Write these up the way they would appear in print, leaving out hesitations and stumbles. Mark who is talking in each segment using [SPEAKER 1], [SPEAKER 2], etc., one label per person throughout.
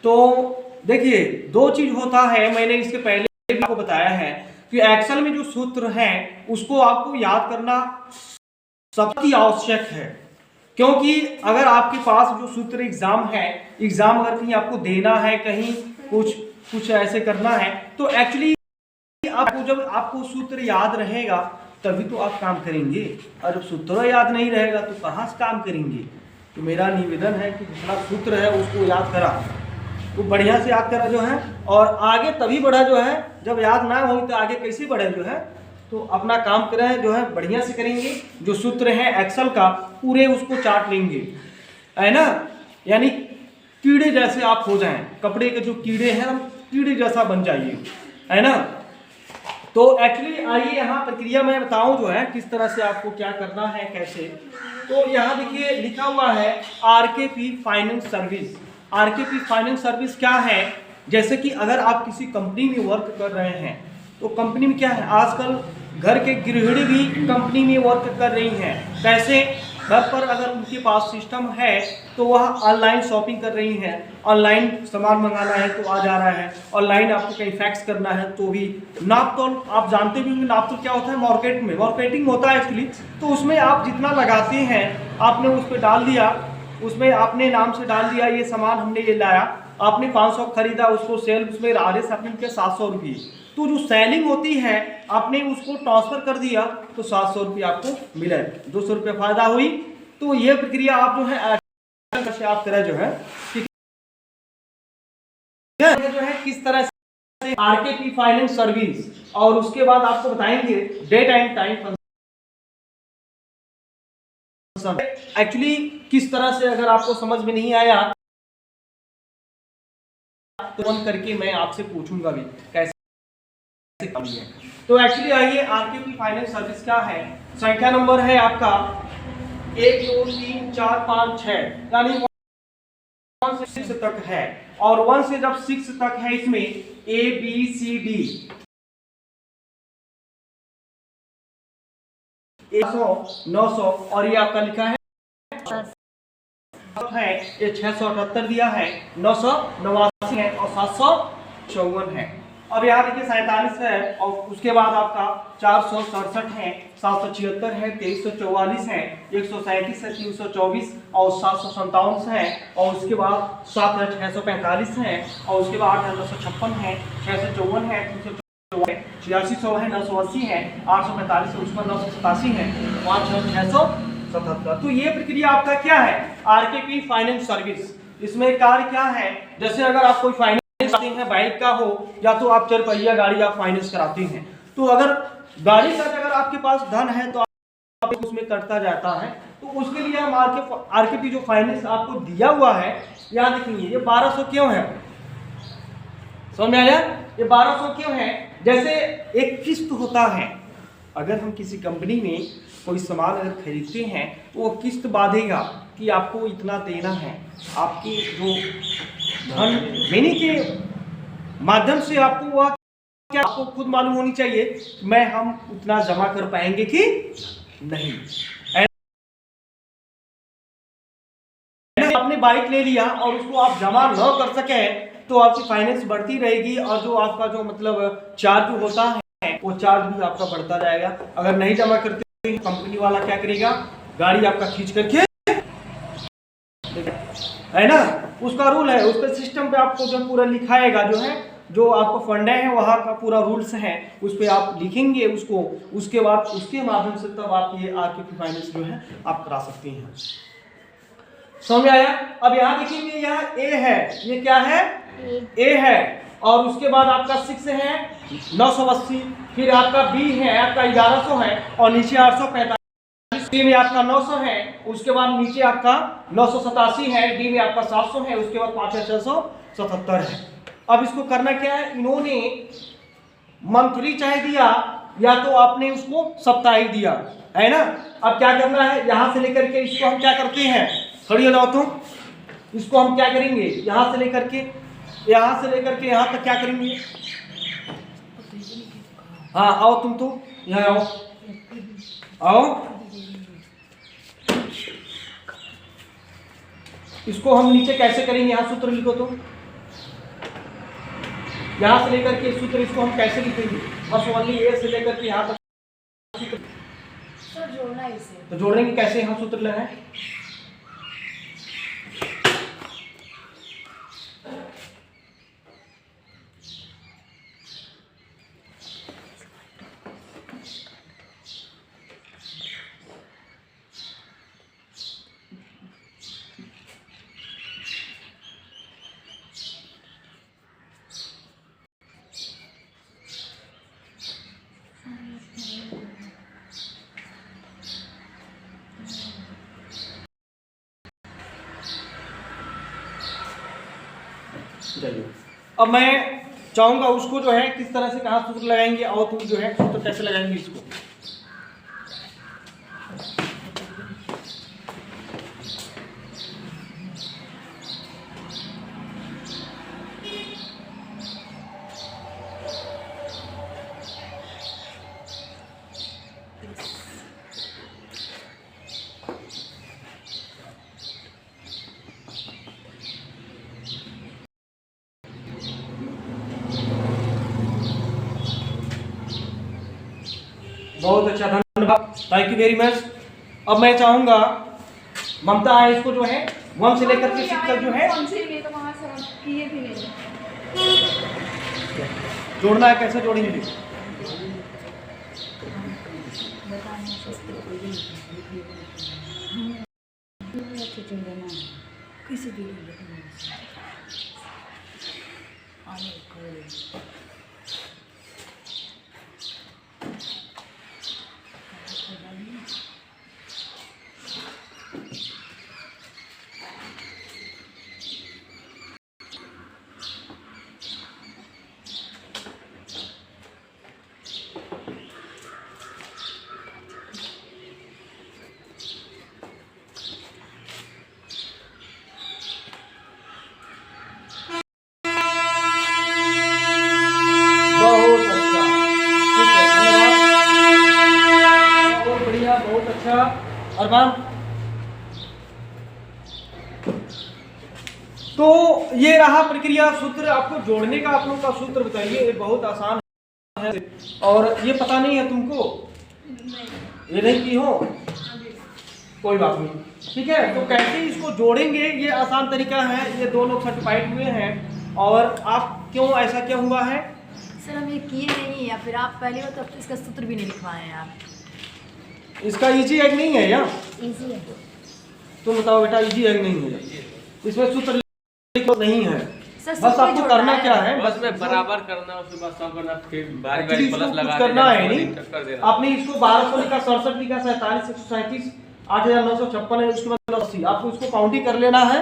[SPEAKER 1] तो देखिए दो चीज होता है, मैंने इसके पहले भी आपको बताया है कि एक्सेल में जो सूत्र है उसको आपको याद करना सबसे आवश्यक है, क्योंकि अगर आपके पास जो सूत्र एग्जाम है, एग्जाम अगर कहीं आपको देना है, कहीं कुछ ऐसे करना है, तो एक्चुअली आपको जब आपको सूत्र याद रहेगा तभी तो आप काम करेंगे, और जब सूत्र याद नहीं रहेगा तो कहाँ से काम करेंगे। तो मेरा निवेदन है कि जितना सूत्र है उसको याद करा, तो बढ़िया से याद करा जो है, और आगे तभी बढ़ा जो है, जब याद ना हो तो आगे कैसे बढ़े जो है। तो अपना काम करें जो है बढ़िया से करेंगे, जो सूत्र है एक्सेल का पूरे उसको चाट लेंगे, है ना, यानी कीड़े जैसे आप हो जाएं, कपड़े के जो कीड़े हैं हम कीड़े जैसा बन जाइए, है ना। तो एक्चुअली आइए यहाँ प्रक्रिया मैं बताऊं जो है किस तरह से आपको क्या करना है कैसे। तो यहाँ देखिए लिखा हुआ है आरकेपी फाइनेंस सर्विस। आरकेपी फाइनेंस सर्विस क्या है, जैसे कि अगर आप किसी कंपनी में वर्क कर रहे हैं तो कंपनी में क्या है, आजकल घर के गृहिणी भी कंपनी में वर्क कर रही हैं। कैसे, घर पर अगर उनके पास सिस्टम है तो वह ऑनलाइन शॉपिंग कर रही हैं, ऑनलाइन सामान मंगाना है तो आ जा रहा है, ऑनलाइन आपको कहीं फैक्स करना है तो भी नाप तोल आप जानते भी होंगे, नाप तोल क्या होता है, मार्केट में मार्केटिंग होता है एक्चुअली। तो उसमें आप जितना लगाते हैं आपने उस पर डाल दिया, उसमें आपने नाम से डाल दिया ये सामान हमने ये लाया, आपने 500 खरीदा, उसको सेल उसमें RS आपने किया 700 रुपये, तो जो सेलिंग होती है आपने उसको ट्रांसफर कर दिया तो 700 रुपये आपको मिले, 200 रुपये फायदा हुई। तो ये प्रक्रिया आप जो है आप करें जो है, ठीक है, जो है किस तरह से आरकेपी फाइनेंस सर्विस, और उसके बाद आपको बताएंगे डेट एंड टाइम एक्चुअली किस तरह से, अगर आपको समझ में नहीं आया तो फोन करके मैं आपसे पूछूंगा भी कैसे काम है। तो एक्चुअली आइए आरकेपी फाइनेंस सर्विस क्या है। संख्या नंबर है आपका 1 2 3 4 5 6, यानी 1 से 6 तक है, और 1 से जब 6 तक है इसमें ABCD 100 900, और ये आपका लिखा है ये 678 दिया है, 989 है और 754 है। अब यहाँ देखिए 47 है, और उसके बाद आपका 467 है, 776 है, 2344 है, 137 है, 324 और 757 है, और उसके बाद 7 है 645 है, और उसके बाद 8 है 256 है, 654 है, 354 है, 8600 है, 980 है, 845 है, उसमें 987 है, 5677। तो ये प्रक्रिया आपका क्या है, आरकेपी फाइनेंस सर्विस। इसमें कार्य क्या है, जैसे अगर आप कोई फाइनेंस कराते हैं, बाइक का हो या तो आप 4 पहिया गाड़ी आप फाइनेंस कराते हैं, तो अगर गाड़ी का अगर आपके पास धन है तो आप उसमें कटता जाता है, तो उसके लिए हम आरकेपी जो फाइनेंस आपको दिया हुआ है, याद रखिए ये 1200 क्यों है, समझ में आया, ये 1200 क्यों है। जैसे एक किस्त होता है, अगर हम किसी कंपनी में कोई सामान अगर खरीदते हैं तो वो किस्त बांधेगा कि आपको इतना देना है, आपकी जो धन देने के माध्यम से आपको वह क्या आपको खुद मालूम होनी चाहिए मैं हम उतना जमा कर पाएंगे कि नहीं। आपने बाइक ले लिया और उसको आप जमा न कर सके तो आपकी फाइनेंस बढ़ती रहेगी, और जो आपका जो मतलब चार्ज होता है वो चार्ज भी आपका बढ़ता जाएगा। अगर नहीं जमा करते कंपनी वाला क्या करेगा, गाड़ी आपका खींच करके, है ना, उसका रूल है, उसका सिस्टम पे आपको जो पूरा लिखाएगा जो है, जो आपको फंडे है वहाँ का पूरा रूल्स है उस पर आप लिखेंगे उसको, उसके बाद उसके माध्यम से तब आप ये आरकेपी फाइनेंस जो है आप करा सकते हैं। समझ में आया। अब यहाँ देखिए यहाँ ए है, ये क्या है, ए है, और उसके बाद आपका 6 है 980, फिर आपका बी है आपका 1100 है, और नीचे 845, डी में आपका 900 है, उसके बाद नीचे आपका 987 है, डी में आपका 700 है, उसके बाद 5677 है। अब इसको करना क्या है, इन्होंने मंथली चाहे दिया या तो आपने उसको साप्ताहिक दिया, है ना। अब क्या करना है, यहाँ से लेकर के इसको हम क्या करते हैं, खड़ी हो जाओ तुम, इसको हम क्या करेंगे, यहाँ से लेकर के यहाँ तक क्या करेंगे, हाँ आओ तुम तो यहाँ आओ, इसको हम नीचे कैसे करेंगे, यहाँ सूत्र लिखो तुम, यहाँ से लेकर के सूत्र इसको हम कैसे लिखेंगे? बस ओनली ए से लेकर के यहाँ तक
[SPEAKER 2] सर जोड़ना है इसे।
[SPEAKER 1] तो जोड़ने की कैसे हम सूत्र लगाएं? चलिए, अब मैं चाहूंगा उसको जो है किस तरह से कहाँ सूत्र लगाएंगे और तुम जो है सूत्र कैसे लगाएंगे इसको। बहुत अच्छा, धन्यवाद, थैंक यू वेरी मच। अब मैं चाहूंगा ममता है इसको जो है 1 से लेकर के 6 तक जो है जोड़ना है। कैसे जोड़ेंगे? बहुत अच्छा अरमान। तो ये रहा प्रक्रिया, सूत्र आपको जोड़ने का आप लोग का सूत्र बताइए, बहुत आसान है और ये पता नहीं है तुमको? ये नहीं की हो, कोई बात नहीं, ठीक है। तो कैसे इसको जोड़ेंगे ये आसान तरीका है। ये 2 लोग सर्टिफाइड हुए हैं और आप क्यों ऐसा क्या हुआ है?
[SPEAKER 2] सर हम ये किए नहीं, या फिर आप पहले हो तो इसका सूत्र भी नहीं लिखवाए हैं आप।
[SPEAKER 1] इसका इजी है कि नहीं है यार?
[SPEAKER 2] इजी है।
[SPEAKER 1] तुम बताओ बेटा, इजी है कि नहीं है? इसमें सूत्र नहीं है,
[SPEAKER 2] सर
[SPEAKER 1] बस आपको करना क्या है,
[SPEAKER 3] बस में बराबर करना, उसके बाद सब करना, फिर बारी-बारी प्लस लगा
[SPEAKER 1] करना है। नहीं आपने इसको 1200 लिखा, 67 लिखा, 47, 137, 8956 है, उसके बाद 80, आपको इसको काउंटिंग कर लेना है।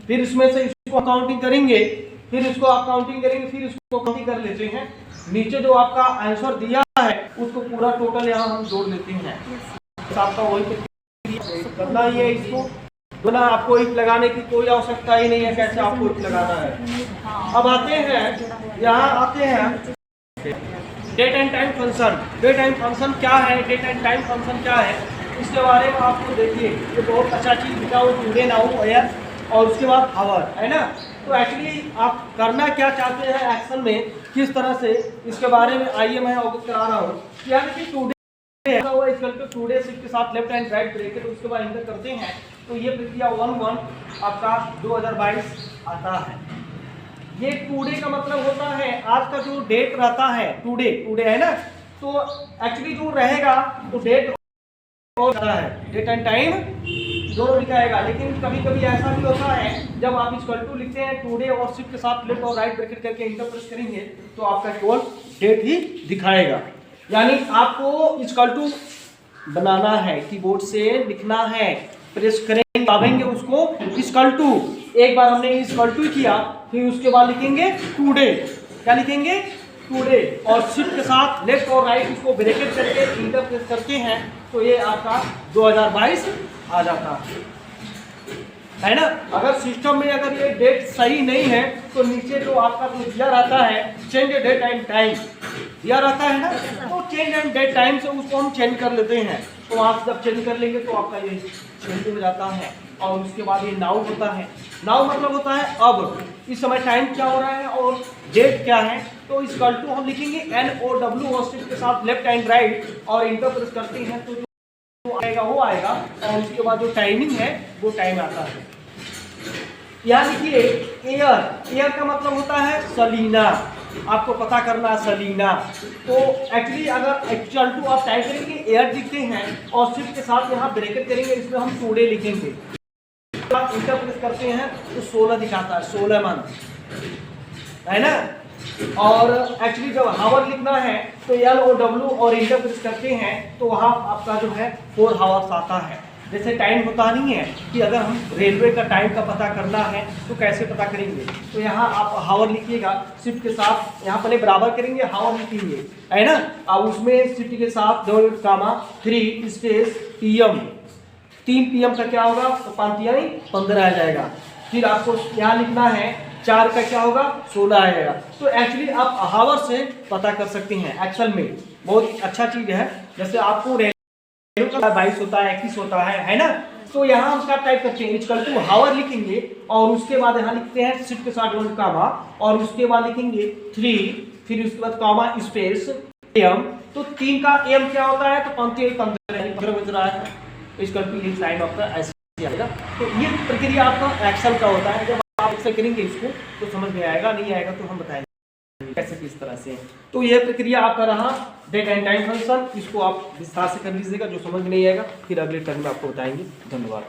[SPEAKER 1] फिर इसमें से इसको काउंटिंग करेंगे, फिर इसको आप काउंटिंग करेंगे, फिर इसको काउंटिंग कर लेते हैं। नीचे जो आपका आंसर दिया है उसको पूरा टोटल यहाँ हम जोड़ लेते हैं। आपका वही करना ही है इसको, तो ना आपको इफ लगाने की कोई आवश्यकता ही नहीं है। कैसे आपको इफ लगाना है? अब आते हैं, यहाँ आते हैं date and time function. Date and function क्या है, डेट एंड टाइम फंक्शन क्या है, इसके बारे में आपको देखिए, ये बहुत अच्छा चीज़ लिखा हो, टुडे, नाउ, एयर और उसके बाद आवर, है ना। तो एक्चुअली आप करना क्या चाहते हैं एक्शन में, किस तरह से, इसके बारे में आइए मैं अवगत करा रहा हूँ। यानी कि टुडे हुआ इस टुडे शिफ्ट के साथ लेफ्ट एंड राइट ब्रैकेट, उसके बाद इंटर करते हैं तो ये प्रक्रिया 1/1 आपका 2022 आता है। ये टुडे का मतलब होता है आज का जो डेट रहता है, टुडे है ना। तो एक्चुअली जो रहेगा तो डेट और है, डेट एंड टाइम दोनों दिखाएगा। लेकिन कभी कभी ऐसा भी होता है जब आप इक्वल टू लिखते हैं टुडे और शिफ्ट के साथ लेफ्ट और राइट ब्रैकेट करके इंटर प्रेस करेंगे तो आपका केवल डेट ही दिखाएगा। यानी आपको इक्वल टू बनाना है, कीबोर्ड से लिखना है, प्रेस करेंगे, दाबेंगे उसको इक्वल टू। एक बार हमने इक्वल टू किया, फिर उसके बाद लिखेंगे टुडे। क्या लिखेंगे? टुडे, और शिफ्ट के साथ लेफ्ट और राइट इसको ब्रैकेट करके इंटर प्रेस करते हैं तो ये आपका 2022 आ जाता है। है ना। अगर सिस्टम में अगर ये डेट सही नहीं है तो नीचे जो आपका जो दिया रहता है चेंज डेट एंड टाइम दिया रहता है ना, तो चेंज एंड डेट टाइम से उसको हम चेंज कर लेते हैं। तो आप जब चेंज कर लेंगे तो आपका ये चेंज हो जाता है। और उसके बाद ये नाउ होता है। नाउ मतलब होता है अब, इस समय टाइम क्या हो रहा है और डेट क्या है। तो इस कल टू हम लिखेंगे NOW और शिफ्ट के साथ लेफ्ट एंड राइट और इंटर प्रेस करते हैं तो जो आएगा वो आएगा। और उसके बाद जो टाइमिंग है वो टाइम आता है। यहाँ लिखिए एयर। एयर का मतलब होता है सलीना, आपको पता करना है सलीना। तो एक्चुअली अगर एक्चुअल टू आप टाइप करेंगे एयर लिखते हैं और शिफ्ट के साथ यहाँ ब्रैकेट करेंगे, इसमें हम टुडे लिखेंगे। आप इंटर प्रेस करते हैं तो 16 दिखाता है, 16 मंथ, है ना। और एक्चुअली जब हावर लिखना है तो LOW और इंटर प्रेस करते हैं तो वहाँ आपका जो है 4 हावर्स आता है। जैसे टाइम होता नहीं है कि अगर हम रेलवे का टाइम का पता करना है तो कैसे पता करेंगे, तो यहाँ आप हावर लिखिएगा, शिफ्ट के साथ यहाँ पहले बराबर करेंगे, हावर लिखेंगे, है ना। अब उसमें शिफ्ट के साथ 3 स्पेस PM, 3 PM का क्या होगा तो 5 यानी 15 आ जाएगा। फिर आपको यहाँ लिखना है 4 का क्या होगा 16 आएगा। तो एक्चुअली आप हावर से पता कर सकते हैं एक्सेल में, बहुत अच्छा चीज़ है। जैसे आपको 22 होता है 21 होता है ना। तो यहाँ हम क्या टाइप करते हैं इक्वल टू हावर लिखेंगे और उसके बाद यहाँ लिखते हैं शिफ्ट के साथ 1 कामा और उसके बाद लिखेंगे 3, फिर उसके बाद कामा स्पेस AM। तो 3 का AM क्या होता है तो 15 बज रहा है, इक्वल टू ये साइन आपका ऐसे आएगा। तो ये प्रक्रिया आपका एक्सेल का होता है। जब आप ऐसे करेंगे इसको तो समझ में आएगा, नहीं आएगा तो हम बताएंगे कैसे किस तरह से। तो यह प्रक्रिया आपका रहा डेट एंड टाइम फंक्शन। इसको आप विस्तार से कर लीजिएगा, जो समझ में नहीं आएगा फिर अगले टर्म में आपको बताएंगे। धन्यवाद।